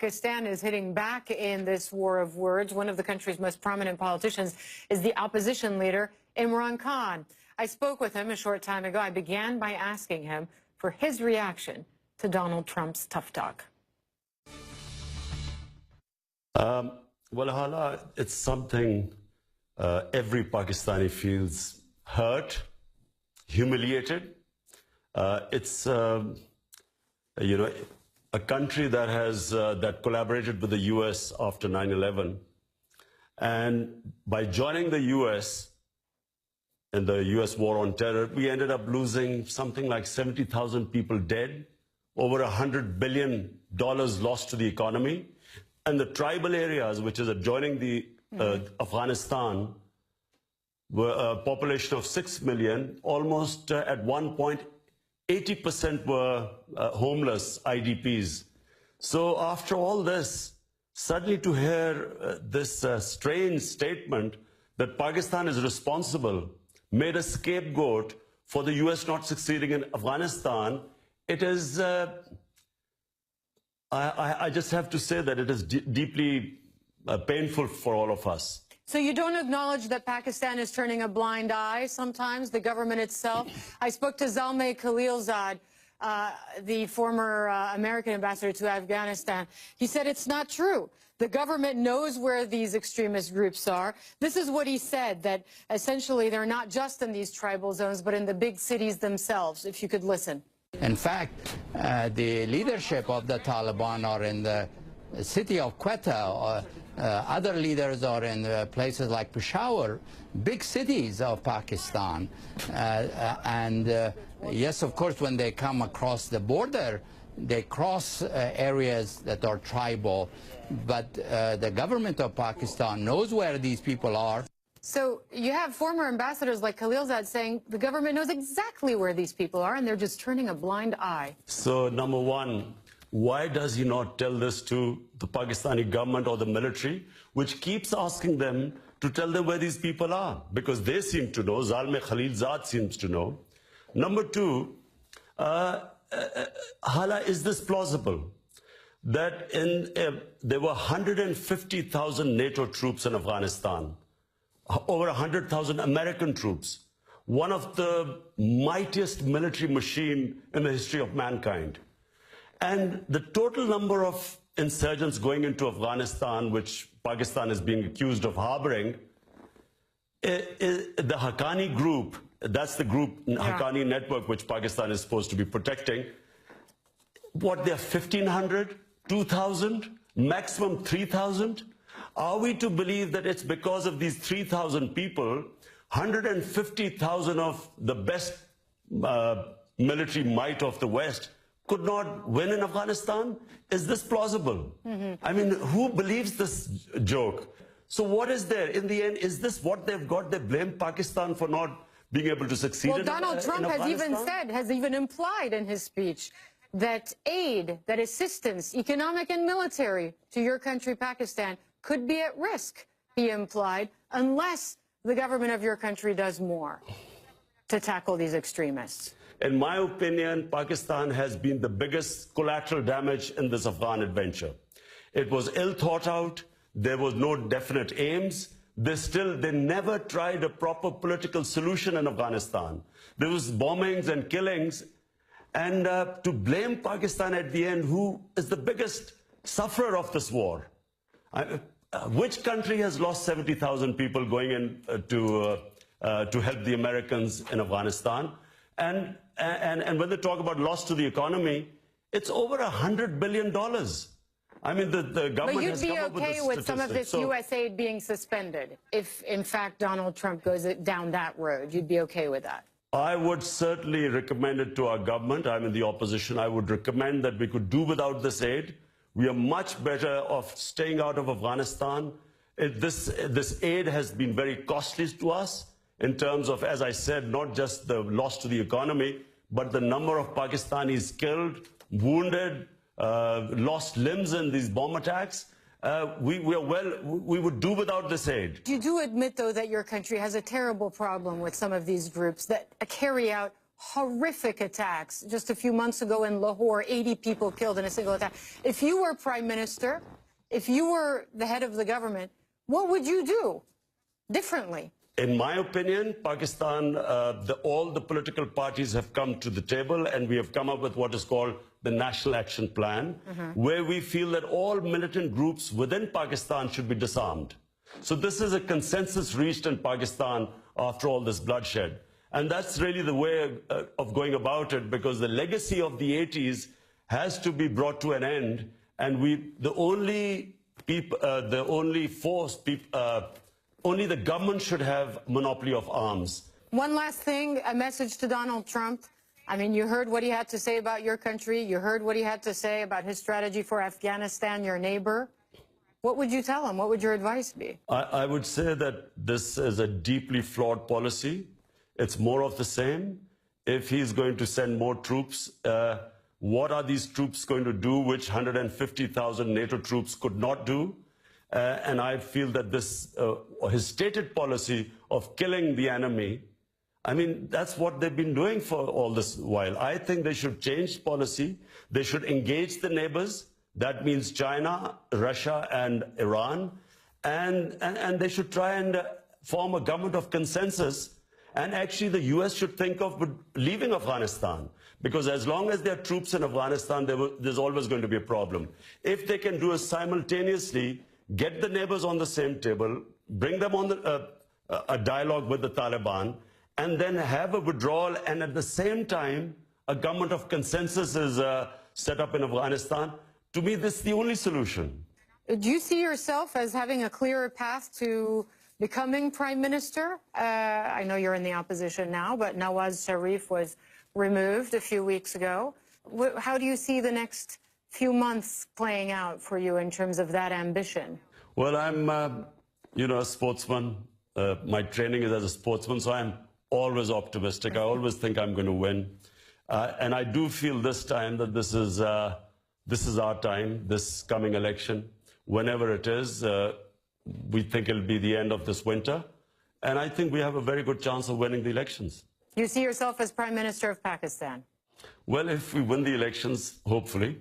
Pakistan is hitting back in this war of words. One of the country's most prominent politicians is the opposition leader, Imran Khan. I spoke with him a short time ago. I began by asking him for his reaction to Donald Trump's tough talk. Well, Hala, it's something every Pakistani feels hurt, humiliated. It's a country that has that collaborated with the U.S. after 9/11, and by joining the U.S. in the U.S. war on terror, we ended up losing something like 70,000 people dead, over $100 billion lost to the economy, and the tribal areas, which is adjoining the Afghanistan, were a population of 6 million, almost at one point 80% were homeless IDPs. So after all this, suddenly to hear this strange statement that Pakistan is responsible, made a scapegoat for the US not succeeding in Afghanistan, it is, I just have to say that it is deeply painful for all of us. So you don't acknowledge that Pakistan is turning a blind eye sometimes, the government itself? I spoke to Zalmay Khalilzad, the former American ambassador to Afghanistan. He said it's not true. The government knows where these extremist groups are. This is what he said, that essentially they're not just in these tribal zones, but in the big cities themselves, if you could listen. In fact, the leadership of the Taliban are in the city of Quetta. Other leaders are in places like Peshawar, big cities of Pakistan. Yes, of course, when they come across the border, they cross areas that are tribal. But the government of Pakistan knows where these people are. So you have former ambassadors like Khalilzad saying the government knows exactly where these people are and they're just turning a blind eye. So, number one, why does he not tell this to the Pakistani government or the military, which keeps asking them to tell them where these people are? Because they seem to know, Zalmay Khalilzad seems to know. Number two, Hala, is this plausible? That there were 150,000 NATO troops in Afghanistan, over 100,000 American troops, one of the mightiest military machine in the history of mankind. And the total number of insurgents going into Afghanistan, which Pakistan is being accused of harboring, the Haqqani group, that's the group, Haqqani network, which Pakistan is supposed to be protecting, what, they're 1,500, 2,000, maximum 3,000? Are we to believe that it's because of these 3,000 people, 150,000 of the best military might of the West could not win in Afghanistan? Is this plausible? I mean, who believes this joke? So what is there? In the end, is this what they've got? They blame Pakistan for not being able to succeed in Afghanistan? Well, Donald Trump has even said, has even implied in his speech that aid, that assistance, economic and military, to your country, Pakistan, could be at risk, he implied, unless the government of your country does more to tackle these extremists. In my opinion, Pakistan has been the biggest collateral damage in this Afghan adventure. It was ill thought out. There was no definite aims. They never tried a proper political solution in Afghanistan. There was bombings and killings. And to blame Pakistan at the end, who is the biggest sufferer of this war? Which country has lost 70,000 people going in to help the Americans in Afghanistan? And when they talk about loss to the economy, it's over $100 billion. I mean, the government has come up with this statistic. But you'd be okay with some of this U.S. aid being suspended if, in fact, Donald Trump goes down that road? You'd be okay with that? I would certainly recommend it to our government. I'm in the opposition. I would recommend that we could do without this aid. We are much better off staying out of Afghanistan. This aid has been very costly to us in terms of, as I said, not just the loss to the economy, but the number of Pakistanis killed, wounded, lost limbs in these bomb attacks. We would do without this aid. You do admit, though, that your country has a terrible problem with some of these groups that carry out horrific attacks. Just a few months ago in Lahore, 80 people killed in a single attack. If you were prime minister, if you were the head of the government, what would you do differently? In my opinion, Pakistan, all the political parties have come to the table and we have come up with what is called the National Action Plan, where we feel that all militant groups within Pakistan should be disarmed. So this is a consensus reached in Pakistan after all this bloodshed. And that's really the way of going about it, because the legacy of the 80s has to be brought to an end. And only the government should have monopoly of arms. One last thing, a message to Donald Trump. I mean, you heard what he had to say about your country. You heard what he had to say about his strategy for Afghanistan, your neighbor. What would you tell him? What would your advice be? I would say that this is a deeply flawed policy. It's more of the same. If he's going to send more troops, what are these troops going to do, which 150,000 NATO troops could not do? And I feel that his stated policy of killing the enemy, I mean, that's what they've been doing for all this while. I think they should change policy. They should engage the neighbors. That means China, Russia, and Iran. And they should try and form a government of consensus. And actually, the US should think of leaving Afghanistan. Because as long as there are troops in Afghanistan, there's always going to be a problem. If they can do it simultaneously, get the neighbors on the same table, bring them on a dialogue with the Taliban, and then have a withdrawal, and at the same time, a government of consensus is set up in Afghanistan. To me, this is the only solution. Do you see yourself as having a clearer path to becoming prime minister? I know you're in the opposition now, but Nawaz Sharif was removed a few weeks ago. How do you see the next few months playing out for you in terms of that ambition? Well, I'm, a sportsman. My training is as a sportsman, so I'm always optimistic. I always think I'm going to win. And I do feel this time that this is our time, this coming election. Whenever it is, we think it'll be the end of this winter. And I think we have a very good chance of winning the elections. You see yourself as Prime Minister of Pakistan? Well, if we win the elections, hopefully.